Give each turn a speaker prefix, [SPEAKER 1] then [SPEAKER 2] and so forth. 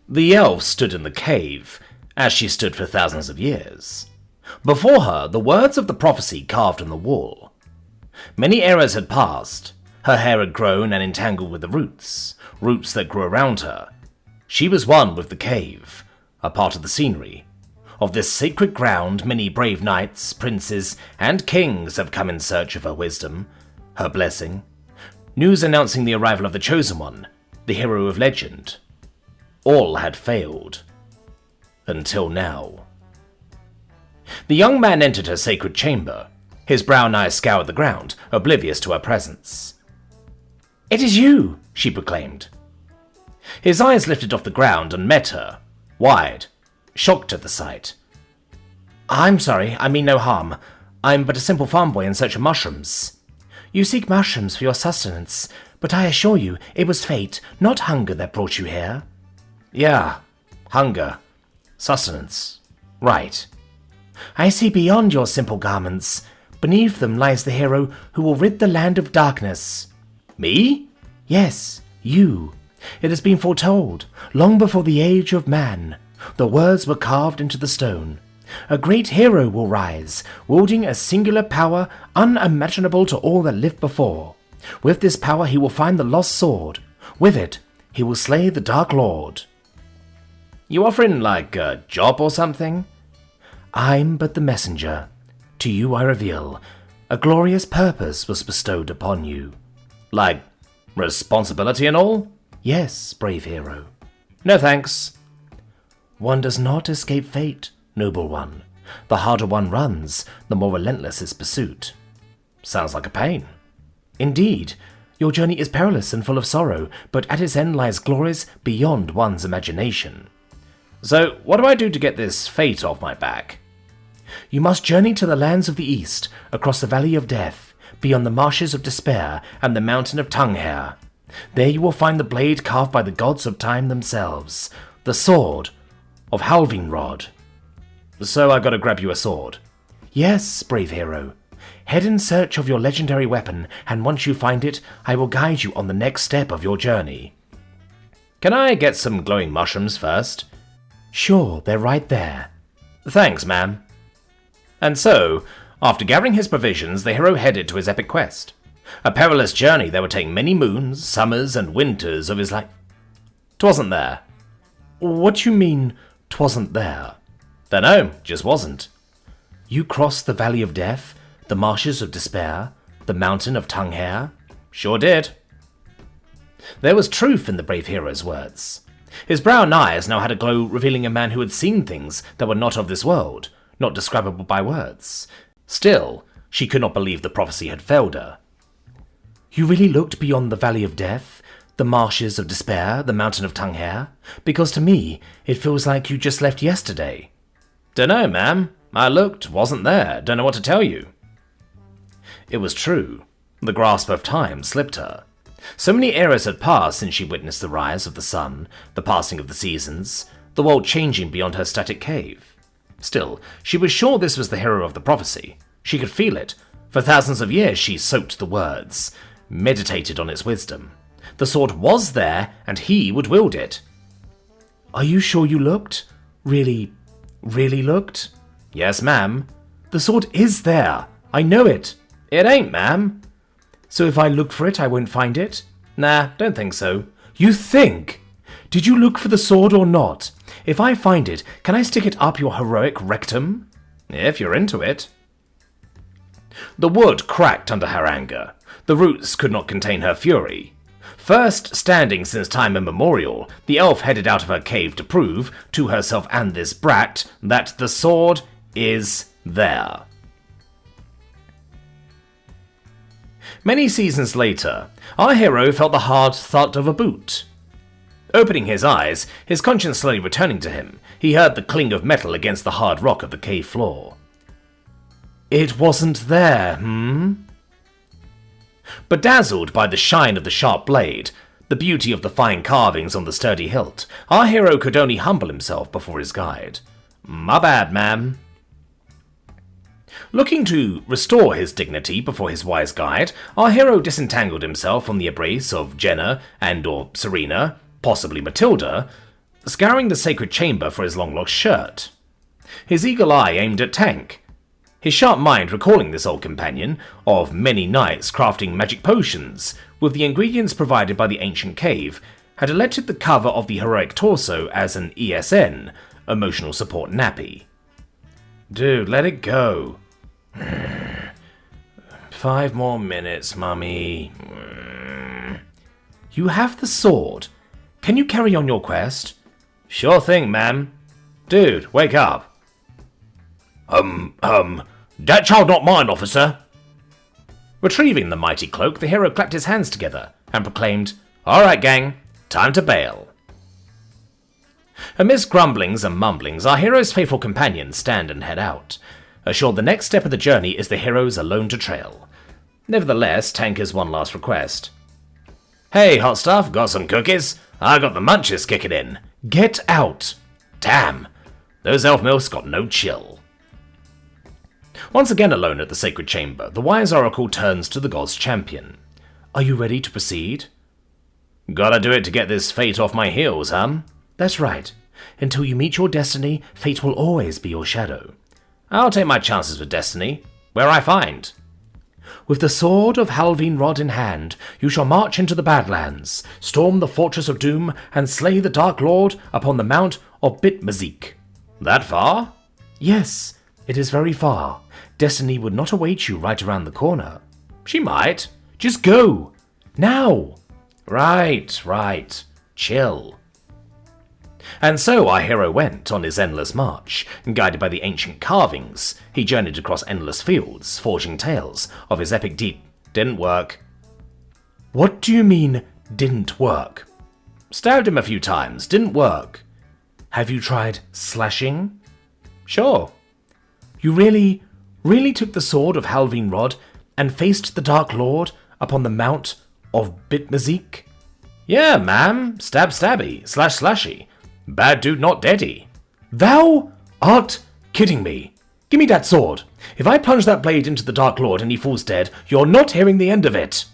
[SPEAKER 1] The elf stood in the cave, as she stood for thousands of years. Before her, the words of the prophecy carved on the wall. Many eras had passed. Her hair had grown and entangled with the roots that grew around her. She was one with the cave, a part of the scenery. Of this sacred ground, many brave knights, princes, and kings have come in search of her wisdom, her blessing. News announcing the arrival of the Chosen One, the hero of legend. All had failed. Until now. The young man entered her sacred chamber. His brown eyes scoured the ground, oblivious to her presence. "It is you," she proclaimed. His eyes lifted off the ground and met her, wide, shocked at the sight. "I'm sorry, I mean no harm. I'm but a simple farm boy in search of mushrooms." "You seek mushrooms for your sustenance, but I assure you it was fate, not hunger, that brought you here." "Yeah, hunger. Sustenance. Right." "I see beyond your simple garments. Beneath them lies the hero who will rid the land of darkness." "Me?" "Yes, you. It has been foretold, long before the age of man. The words were carved into the stone. A great hero will rise, wielding a singular power unimaginable to all that lived before. With this power he will find the lost sword. With it, he will slay the Dark Lord." "You offering like a job or something?" "I'm but the messenger. To you I reveal, a glorious purpose was bestowed upon you." "Like responsibility and all?" "Yes, brave hero." "No thanks." "One does not escape fate, noble one. The harder one runs, the more relentless his pursuit." "Sounds like a pain." "Indeed. Your journey is perilous and full of sorrow, but at its end lies glories beyond one's imagination." "So, what do I do to get this fate off my back?" "You must journey to the lands of the east, across the valley of death, beyond the marshes of despair and the mountain of tongue hair. There you will find the blade carved by the gods of time themselves, the sword of Halvinrod." "So I gotta grab you a sword?" "Yes, brave hero. Head in search of your legendary weapon, and once you find it, I will guide you on the next step of your journey." "Can I get some glowing mushrooms first?" "Sure, they're right there." "Thanks, ma'am." And so, after gathering his provisions, the hero headed to his epic quest. A perilous journey that would take many moons, summers, and winters of his life. "'Twasn't there." "What you mean, 'twasn't there?" "Dunno, just wasn't." "You crossed the valley of death, the marshes of despair, the mountain of tongue hair?" "Sure did." There was truth in the brave hero's words. His brown eyes now had a glow revealing a man who had seen things that were not of this world, not describable by words. Still, she could not believe the prophecy had failed her. "You really looked beyond the valley of death, the marshes of despair, the mountain of tongue hair? Because to me, it feels like you just left yesterday." "Dunno, ma'am. I looked, wasn't there. Don't know what to tell you." It was true. The grasp of time slipped her. So many eras had passed since she witnessed the rise of the sun, the passing of the seasons, the world changing beyond her static cave. Still, she was sure this was the hero of the prophecy. She could feel it. For thousands of years she soaked the words, meditated on its wisdom. The sword was there, and he would wield it. "Are you sure you looked? Really looked?" "Yes, ma'am." "The sword is there. I know it." "It ain't, ma'am." "So if I look for it, I won't find it?" "Nah, don't think so." "You think? Did you look for the sword or not? If I find it, can I stick it up your heroic rectum?" "If you're into it." The wood cracked under her anger. The roots could not contain her fury. First standing since time immemorial, the elf headed out of her cave to prove, to herself and this brat, that the sword is there. Many seasons later, our hero felt the hard thud of a boot. Opening his eyes, his conscience slowly returning to him, he heard the cling of metal against the hard rock of the cave floor. It wasn't there, But dazzled by the shine of the sharp blade, the beauty of the fine carvings on the sturdy hilt, our hero could only humble himself before his guide. "My bad, ma'am." Looking to restore his dignity before his wise guide, our hero disentangled himself from the embrace of Jenna and or Serena, possibly Matilda. scouring the sacred chamber for his long-lost shirt. His eagle eye aimed at Tank, his sharp mind recalling this old companion of many nights crafting magic potions with the ingredients provided by the ancient cave, had elected the cover of the heroic torso as an ESN, emotional support nappy. Dude, let it go. 5 more minutes, mummy. You have the sword. Can you carry on your quest? Sure thing, ma'am. Dude, wake up. That child not mine, officer. Retrieving the mighty cloak, the hero clapped his hands together and proclaimed, "All right, gang, time to bail." Amidst grumblings and mumblings, our hero's faithful companions stand and head out, assured the next step of the journey is the hero's alone to trail. Nevertheless, Tank has one last request. Hey, hot stuff, got some cookies? I got the munchies kicking in. Get out. Damn, those elf milfs got no chill. Once again alone at the sacred chamber, the wise oracle turns to the god's champion. Are you ready to proceed? Gotta do it to get this fate off my heels, huh? That's right. Until you meet your destiny, fate will always be your shadow. I'll take my chances with destiny, where I find. With the sword of Halvine Rod in hand, you shall march into the Badlands, storm the Fortress of Doom, and slay the Dark Lord upon the Mount of Bitmazik. That far? Yes, it is very far. Destiny would not await you right around the corner. She might. Just go. Now. Right. Chill. And so our hero went on his endless march, guided by the ancient carvings. He journeyed across endless fields, forging tales of his epic deed. Didn't work. What do you mean, didn't work? Stabbed him a few times, didn't work. Have you tried slashing? Sure. You really took the sword of Halvine Rod and faced the Dark Lord upon the Mount of Bitmazik? Yeah, ma'am. Stabby, slashy. Bad dude not deady. Thou art kidding me. Give me that sword. If I plunge that blade into the Dark Lord and he falls dead, you're not hearing the end of it.